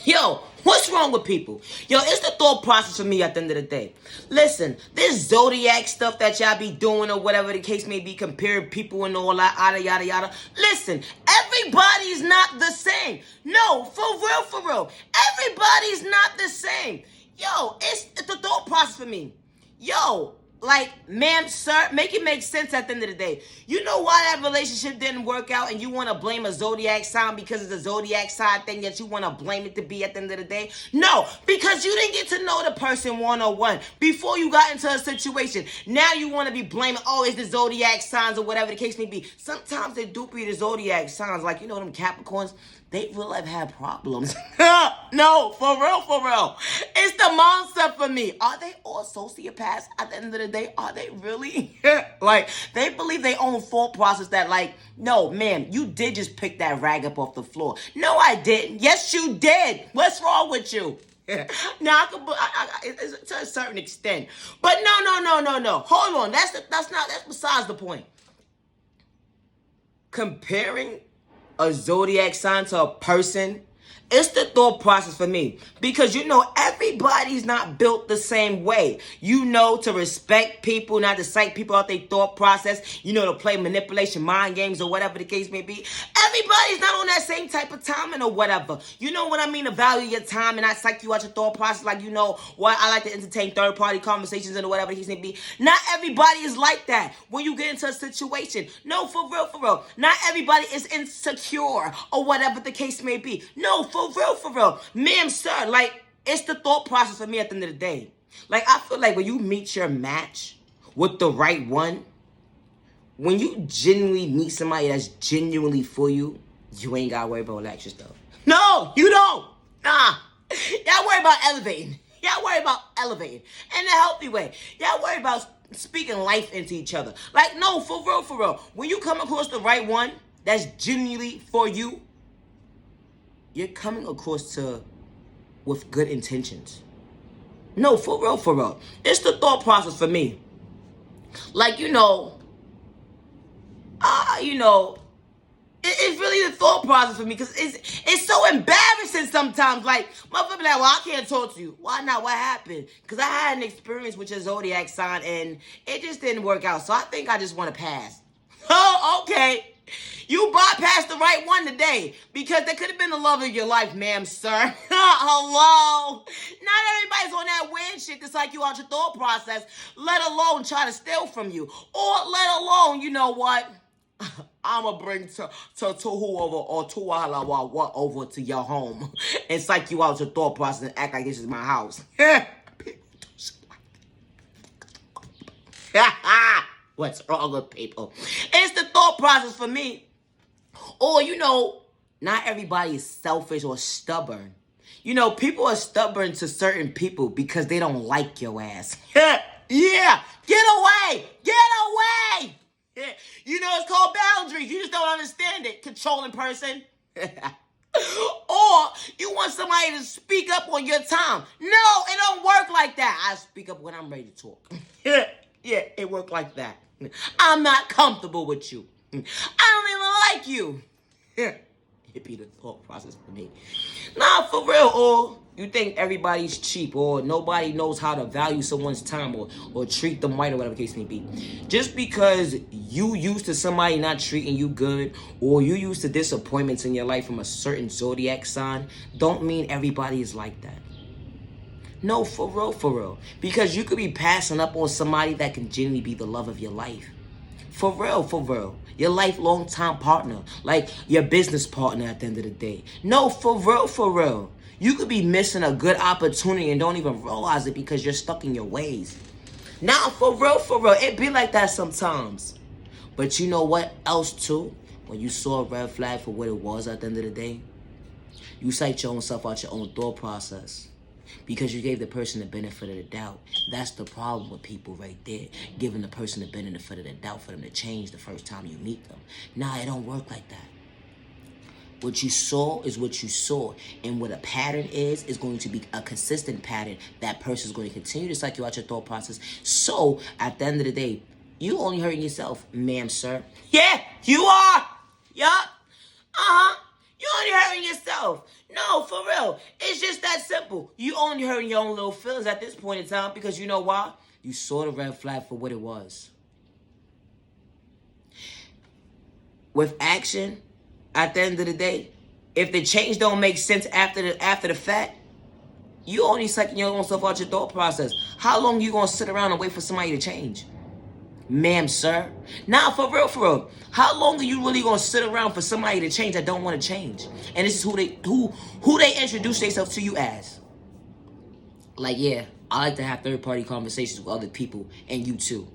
Yo, what's wrong with people? Yo, it's the thought process for me at the end of the day. Listen, this zodiac stuff that y'all be doing or whatever the case may be, comparing people and all that, yada, yada, yada. Listen, everybody's not the same. No, for real. Everybody's not the same. Yo, it's the thought process for me. Yo, like, ma'am, sir, make it make sense at the end of the day. You know why that relationship didn't work out and you want to blame a zodiac sign because it's a zodiac sign thing that you want to blame it to be at the end of the day? No, because you didn't get to know the person one-on-one before you got into a situation. Now you want to be blaming, oh, it's the zodiac signs or whatever the case may be. Sometimes they do be the zodiac signs. Like, you know them Capricorns? They real life have problems. No, for real. It's the mindset for me. Are they all sociopaths at the end of the day? Are they really? Like, they believe their own thought process that, like, no, ma'am, you did just pick that rag up off the floor. No, I didn't. Yes, you did. What's wrong with you? Now, it's to a certain extent. But no. Hold on. That's besides the point. Comparing a zodiac sign to a person, it's the thought process for me. Because you know, everybody's not built the same way. You know, to respect people, not to psych people out their thought process. You know, to play manipulation, mind games, or whatever the case may be. Everybody's not on that same type of timing or whatever. You know what I mean? To value your time and not psych you out your thought process. Like, you know, what I like to entertain third-party conversations and whatever the case may be. Not everybody is like that when you get into a situation. No, for real. Not everybody is insecure or whatever the case may be. No, for real. Ma'am, sir, like, it's the thought process for me at the end of the day. Like, I feel like when you meet your match with the right one, when you genuinely meet somebody that's genuinely for you, you ain't gotta worry about all that extra stuff. No, you don't. Nah. Y'all worry about elevating. Y'all worry about elevating in a healthy way. Y'all worry about speaking life into each other. Like, no, for real. When you come across the right one that's genuinely for you, you're coming across with good intentions. No, for real. It's the thought process for me. Like, it's really the thought process for me because it's so embarrassing sometimes. Like, motherfucker be like, well, I can't talk to you. Why not? What happened? Because I had an experience with your zodiac sign and it just didn't work out. So I think I just want to pass. Oh, okay. You bypassed the right one today because that could have been the love of your life, ma'am, sir. Hello. Not everybody's on that weird shit to psych you out your thought process, let alone try to steal from you. Or let alone, you know what? I'ma bring to whoever or to what over to your home and psych you out your thought process and act like this is my house. People do shit like that. What's wrong with people? It's the thought process for me. Or, not everybody is selfish or stubborn. People are stubborn to certain people because they don't like your ass. Yeah, get away. Yeah. It's called boundaries. You just don't understand it, controlling person. Or you want somebody to speak up on your time. No, it don't work like that. I speak up when I'm ready to talk. Yeah, it worked like that. I'm not comfortable with you. I don't even like you. It be the thought process for me. Nah, for real. Or you think everybody's cheap or nobody knows how to value someone's time or treat them right or whatever the case may be. Just because you used to somebody not treating you good or you used to disappointments in your life from a certain zodiac sign don't mean everybody is like that. No, for real. Because you could be passing up on somebody that can genuinely be the love of your life. For real. Your lifelong time partner. Like your business partner at the end of the day. No, for real. You could be missing a good opportunity and don't even realize it because you're stuck in your ways. Now, for real. It be like that sometimes. But you know what else too? When you saw a red flag for what it was at the end of the day, you psyched your own self out your own thought process. Because you gave the person the benefit of the doubt. That's the problem with people right there. Giving the person the benefit of the doubt for them to change the first time you meet them. Nah, it don't work like that. What you saw is what you saw. And what a pattern is going to be a consistent pattern. That person is going to continue to psych you out your thought process. So, at the end of the day, you only hurting yourself, ma'am, sir. Yeah, you are. Yup. You only hurting yourself. No, for real. It's just that simple. You only hurting your own little feelings at this point in time because you know why? You saw the red flag for what it was. With action, at the end of the day, if the change don't make sense after the fact, you only sucking your own self out your thought process. How long you gonna sit around and wait for somebody to change? Ma'am, sir. Now, for real, for real. How long are you really gonna sit around for somebody to change that don't want to change? And this is who they introduce themselves to you as. Like, yeah, I like to have third-party conversations with other people, and you too.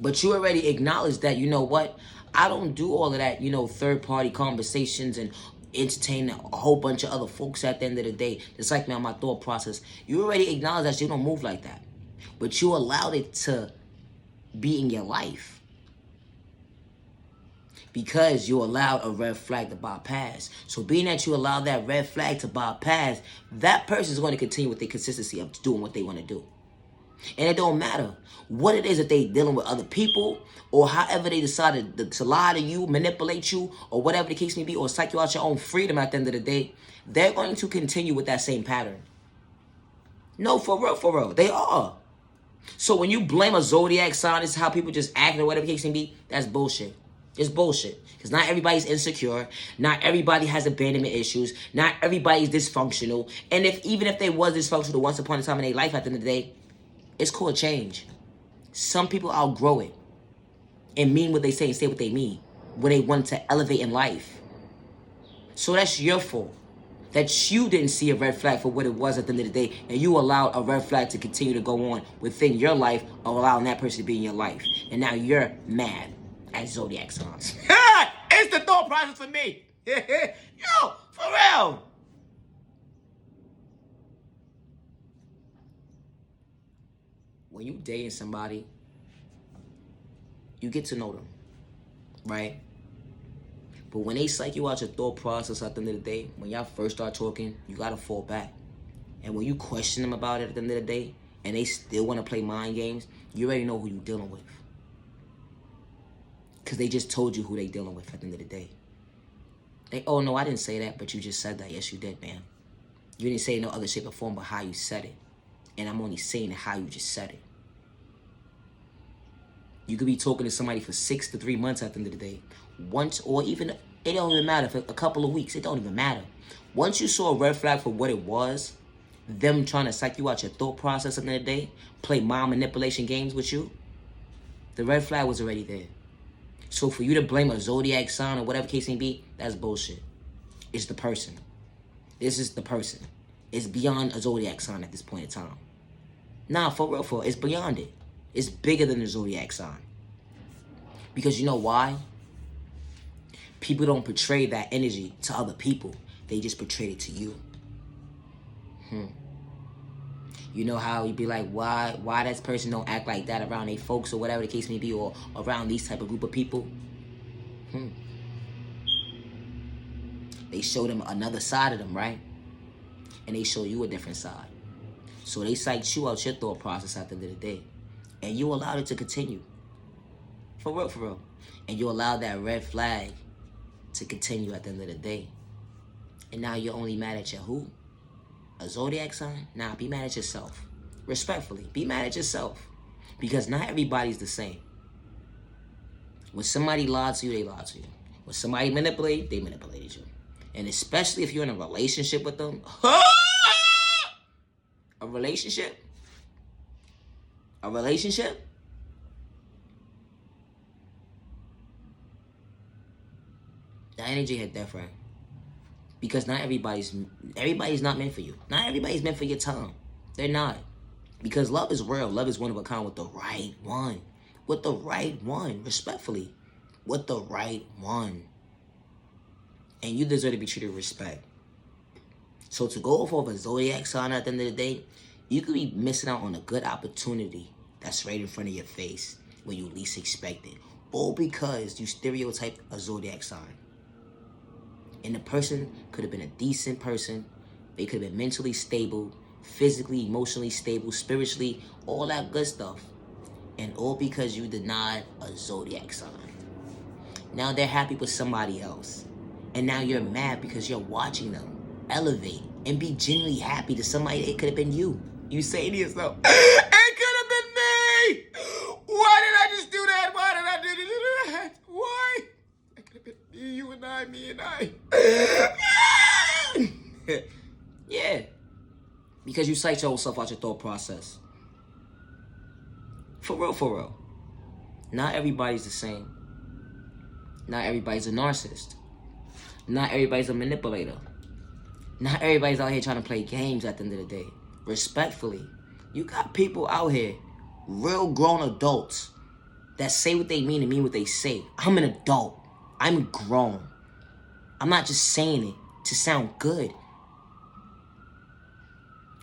But you already acknowledged that, you know what? I don't do all of that, third-party conversations and entertain a whole bunch of other folks at the end of the day. Just like me on my thought process. You already acknowledge that you don't move like that. But you allowed it to be in your life. Because you allowed a red flag to bypass. So being that you allowed that red flag to bypass, that person is going to continue with the consistency of doing what they want to do. And it don't matter what it is that they dealing with other people or however they decided to lie to you, manipulate you, or whatever the case may be, or psych you out your own freedom at the end of the day, they're going to continue with that same pattern. No, for real, they are. So when you blame a zodiac sign, this is how people just act or whatever the case may be, that's bullshit. It's bullshit. Because not everybody's insecure. Not everybody has abandonment issues. Not everybody's dysfunctional. And even if they was dysfunctional once upon a time in their life at the end of the day, it's called change. Some people outgrow it and mean what they say and say what they mean when they want to elevate in life. So that's your fault. That you didn't see a red flag for what it was at the end of the day, and you allowed a red flag to continue to go on within your life, or allowing that person to be in your life. And now you're mad at zodiac signs. It's the thought process for me. Yo, for real. When you dating somebody, you get to know them, right? But when they psych you out your thought process at the end of the day, when y'all first start talking, you gotta fall back. And when you question them about it at the end of the day, and they still want to play mind games, you already know who you're dealing with. Because they just told you who they dealing with at the end of the day. Oh no, I didn't say that, but you just said that. Yes, you did, man. You didn't say it in no other shape or form, but how you said it. And I'm only saying how you just said it. You could be talking to somebody for 6 to 3 months at the end of the day. Once, or even, it don't even matter, for a couple of weeks, it don't even matter. Once you saw a red flag for what it was, them trying to psych you out your thought process at the end of the day, play mind manipulation games with you, the red flag was already there. So for you to blame a zodiac sign or whatever case may be, that's bullshit. It's the person. This is the person. It's beyond a zodiac sign at this point in time. Nah, for real, it's beyond it. It's bigger than the zodiac sign. Because you know why? People don't portray that energy to other people. They just portray it to you. You know how you be like, why that person don't act like that around their folks or whatever the case may be, or around these type of group of people? They show them another side of them, right? And they show you a different side. So they psyched you out your thought process at the end of the day. And you allowed it to continue. For real. And you allowed that red flag to continue at the end of the day. And now you're only mad at your who? A zodiac sign? Nah, be mad at yourself. Respectfully, be mad at yourself. Because not everybody's the same. When somebody lied to you, they lied to you. When somebody manipulated, they manipulated you. And especially if you're in a relationship with them. A relationship? That energy hit different. Because not everybody's not meant for you. Not everybody's meant for your time. They're not. Because love is real. Love is one of a kind with the right one. With the right one. Respectfully. With the right one. And you deserve to be treated with respect. So to go off of a zodiac sign at the end of the day, you could be missing out on a good opportunity that's right in front of your face when you least expect it. All because you stereotype a zodiac sign. And the person could have been a decent person. They could have been mentally stable, physically, emotionally stable, spiritually, all that good stuff. And all because you denied a zodiac sign. Now they're happy with somebody else. And now you're mad because you're watching them elevate and be genuinely happy to somebody. It could have been you. You say to yourself, it could have been me. Why did I just do that? Why did I do that? Why? It could have been me, you and I, me and I. Yeah. Because you psyched yourself out your thought process. For real, for real. Not everybody's the same. Not everybody's a narcissist. Not everybody's a manipulator. Not everybody's out here trying to play games at the end of the day. Respectfully, you got people out here, real grown adults, that say what they mean and mean what they say. I'm an adult. I'm grown. I'm not just saying it to sound good.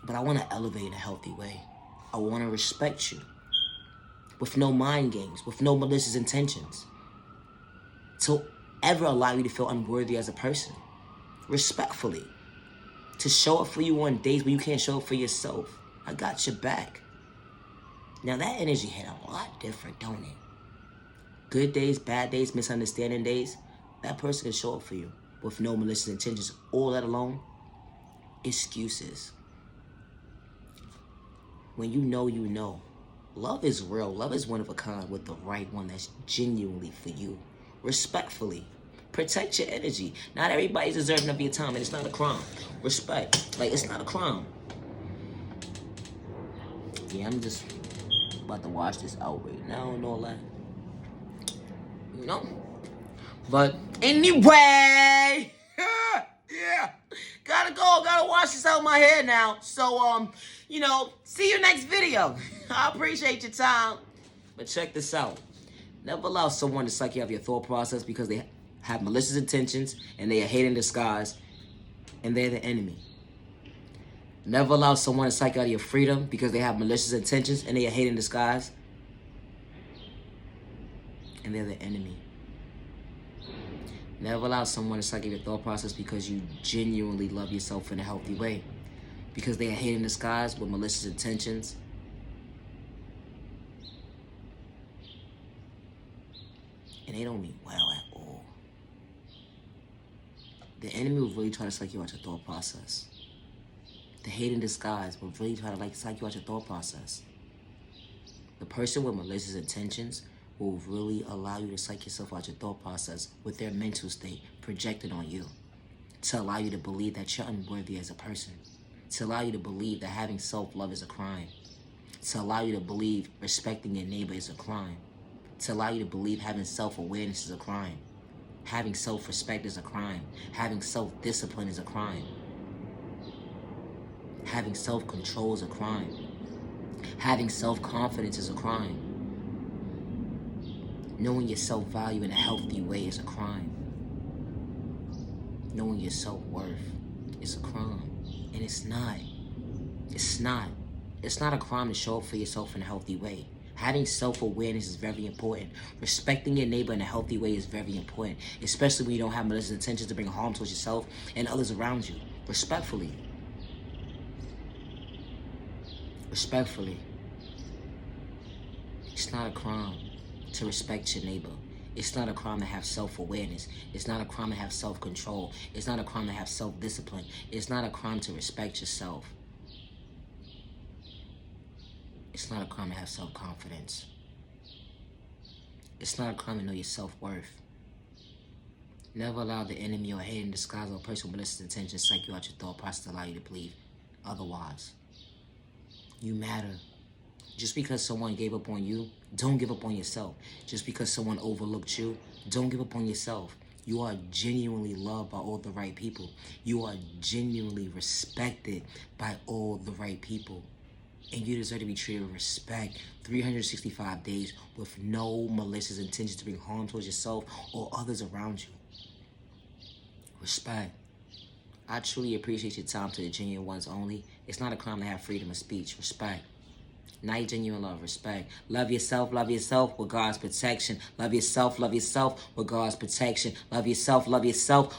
But I want to elevate in a healthy way. I want to respect you. With no mind games, with no malicious intentions. To ever allow you to feel unworthy as a person. Respectfully. To show up for you on days where you can't show up for yourself. I got your back. Now that energy hit a lot different, don't it? Good days, bad days, misunderstanding days. That person can show up for you with no malicious intentions. All that alone, excuses. When you know, you know. Love is real. Love is one of a kind with the right one that's genuinely for you. Respectfully. Protect your energy. Not everybody's deserving of your time, and it's not a crime. Respect. Like, it's not a crime. Yeah, I'm just about to wash this out right now and all that. You know? But anyway, yeah. Gotta go. Gotta wash this out of my hair now. So, see you next video. I appreciate your time. But check this out. Never allow someone to suck you out of your thought process because they have malicious intentions and they are hate in disguise and they're the enemy. Never allow someone to suck you out of your freedom because they have malicious intentions and they are hate in disguise and they're the enemy. Never allow someone to suck at your thought process because you genuinely love yourself in a healthy way. Because they are hate in disguise with malicious intentions. And they don't mean well at all. The enemy will really try to suck you out your thought process. The hate in disguise will really try to suck you out your thought process. The person with malicious intentions will really allow you to psych yourself out your thought process with their mental state projected on you. To allow you to believe that you're unworthy as a person. To allow you to believe that having self-love is a crime. To allow you to believe respecting your neighbor is a crime. To allow you to believe having self-awareness is a crime. Having self-respect is a crime. Having self-discipline is a crime. Having self-control is a crime. Having self-confidence is a crime. Knowing your self-value in a healthy way is a crime. Knowing your self-worth is a crime. And it's not. It's not. It's not a crime to show up for yourself in a healthy way. Having self-awareness is very important. Respecting your neighbor in a healthy way is very important. Especially when you don't have malicious intentions to bring harm towards yourself and others around you. Respectfully. Respectfully. It's not a crime to respect your neighbor. It's not a crime to have self-awareness. It's not a crime to have self-control. It's not a crime to have self-discipline. It's not a crime to respect yourself. It's not a crime to have self-confidence. It's not a crime to know your self-worth. Never allow the enemy or hate in disguise or person with malicious intentions to psych you out your thought process to allow you to believe otherwise. You matter. Just because someone gave up on you, don't give up on yourself. Just because someone overlooked you, don't give up on yourself. You are genuinely loved by all the right people. You are genuinely respected by all the right people. And you deserve to be treated with respect 365 days with no malicious intentions to bring harm towards yourself or others around you. Respect. I truly appreciate your time to the genuine ones only. It's not a crime to have freedom of speech. Respect. Not your genuine love. Respect. Love yourself with God's protection. Love yourself with God's protection. Love yourself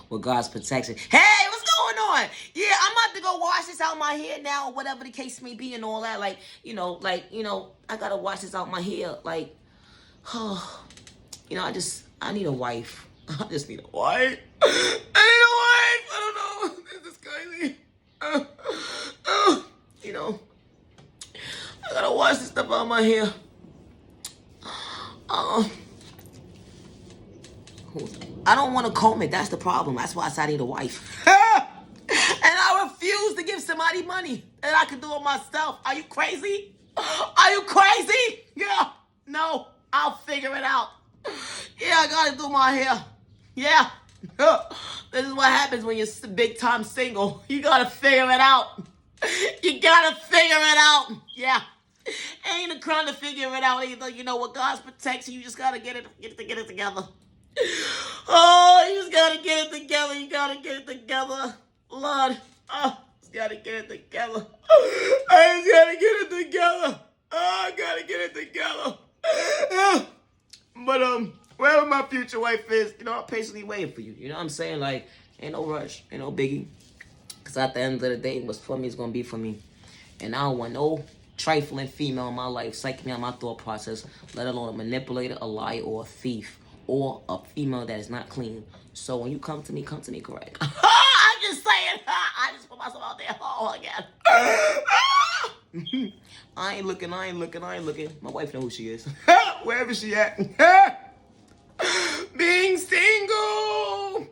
with God's protection. Hey, what's going on? Yeah, I'm about to go wash this out my hair now, or whatever the case may be and all that. I gotta wash this out my hair. I need a wife. I just need a wife. I need a wife. I don't know. This is crazy. You know, I gotta wash this stuff out of my hair. I don't want to comb it. That's the problem. That's why I said I need a wife. And I refuse to give somebody money that I can do it myself. Are you crazy? Are you crazy? Yeah. No. I'll figure it out. Yeah, I gotta do my hair. Yeah. This is what happens when you're big time single. You gotta figure it out. You gotta figure it out. Yeah. Ain't a crime to figure it out either. You know what? God protects you. You just gotta get it together. Oh, you just gotta get it together. You gotta get it together. Lord. Just gotta get it together. I just gotta get it together. I gotta get it together. But wherever my future wife is, you know, I'm patiently waiting for you. You know what I'm saying? Like, ain't no rush, ain't no biggie. Cause at the end of the day, what's for me is gonna be for me. And I don't want no trifling female in my life psyching me out my thought process, let alone a manipulator, a liar, or a thief, or a female that is not clean. So when you come to me correct. I'm just saying. I just put myself out there. Oh, again. I ain't looking. My wife know who she is. Wherever she at. Being single.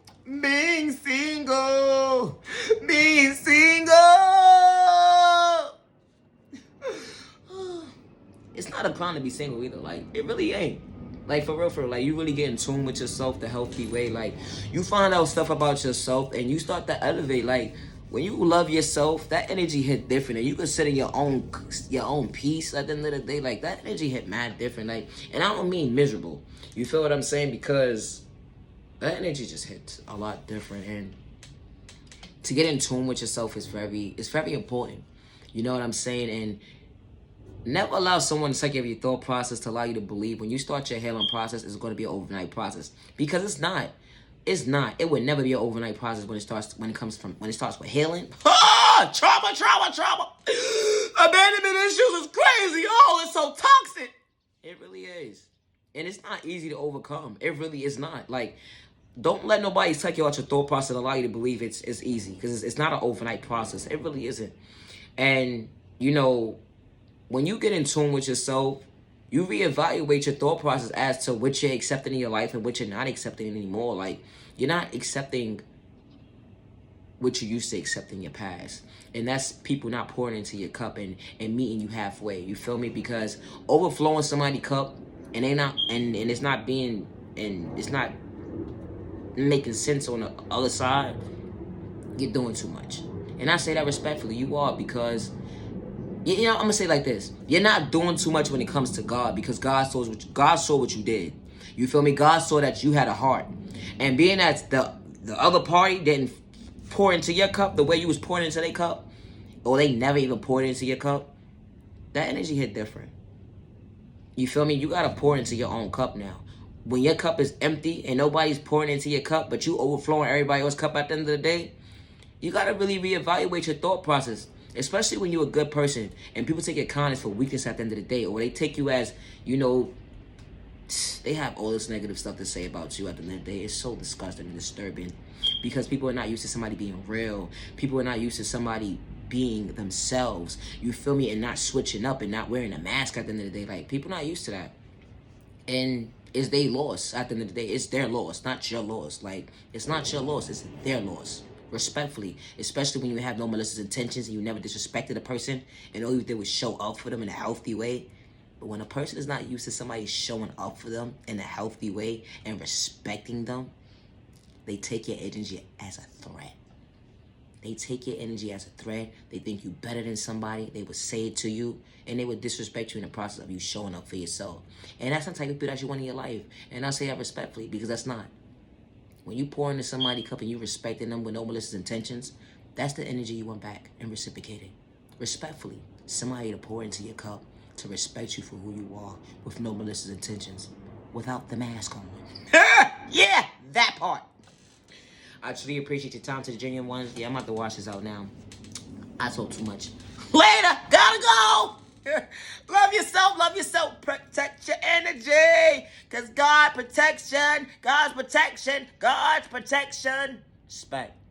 It's not a crime to be single either. Like, it really ain't. Like, for real, like, you really get in tune with yourself the healthy way. Like, you find out stuff about yourself and you start to elevate. Like, when you love yourself, that energy hit different. And you consider your own peace at the end of the day. Like, that energy hit mad different. Like, and I don't mean miserable. You feel what I'm saying? Because that energy just hits a lot different. And to get in tune with yourself is very important. You know what I'm saying? And never allow someone to take over your thought process to allow you to believe when you start your healing process, it's going to be an overnight process. Because it's not. It's not. It would never be an overnight process when it starts with healing. Trauma. Abandonment issues is crazy. Oh, it's so toxic. It really is. And it's not easy to overcome. It really is not. Like, don't let nobody take you out your thought process and allow you to believe it's easy. Because it's not an overnight process. It really isn't. And, you know, when you get in tune with yourself, you reevaluate your thought process as to what you're accepting in your life and what you're not accepting anymore. Like, you're not accepting what you used to accept in your past. And that's people not pouring into your cup and meeting you halfway. You feel me? Because overflowing somebody's cup and it's not making sense on the other side, you're doing too much. And I say that respectfully. You are, because you know, I'm gonna say it like this: you're not doing too much when it comes to God, because God saw what you did. You feel me? God saw that you had a heart, and being that the other party didn't pour into your cup the way you was pouring into their cup, or they never even poured into your cup, that energy hit different. You feel me? You gotta pour into your own cup now. When your cup is empty and nobody's pouring into your cup, but you overflowing everybody else's cup at the end of the day, you gotta really reevaluate your thought process. Especially when you're a good person and people take your kindness for weakness at the end of the day, or they take you as, you know, they have all this negative stuff to say about you at the end of the day. It's so disgusting and disturbing, because people are not used to somebody being real. People are not used to somebody being themselves. You feel me? And not switching up and not wearing a mask at the end of the day. Like, people not used to that. And it's their loss at the end of the day. It's their loss, not your loss. Like, it's not your loss, it's their loss. Respectfully, especially when you have no malicious intentions and you never disrespected a person and all you did was show up for them in a healthy way. But when a person is not used to somebody showing up for them in a healthy way and respecting them, they take your energy as a threat. They take your energy as a threat. They think you better than somebody. They would say it to you, and they would disrespect you in the process of you showing up for yourself. And that's the type of people that you want in your life. And I say that respectfully, because that's not. When you pour into somebody's cup and you respecting them with no malicious intentions, that's the energy you want back and reciprocated. Respectfully, somebody to pour into your cup, to respect you for who you are with no malicious intentions, without the mask on. Yeah, that part. I truly appreciate your time to the genuine ones. Yeah, I'm about to wash this out now. I talk too much. Later, gotta go. Love yourself, protect your energy. Because God's protection, God's protection, God's protection. Respect.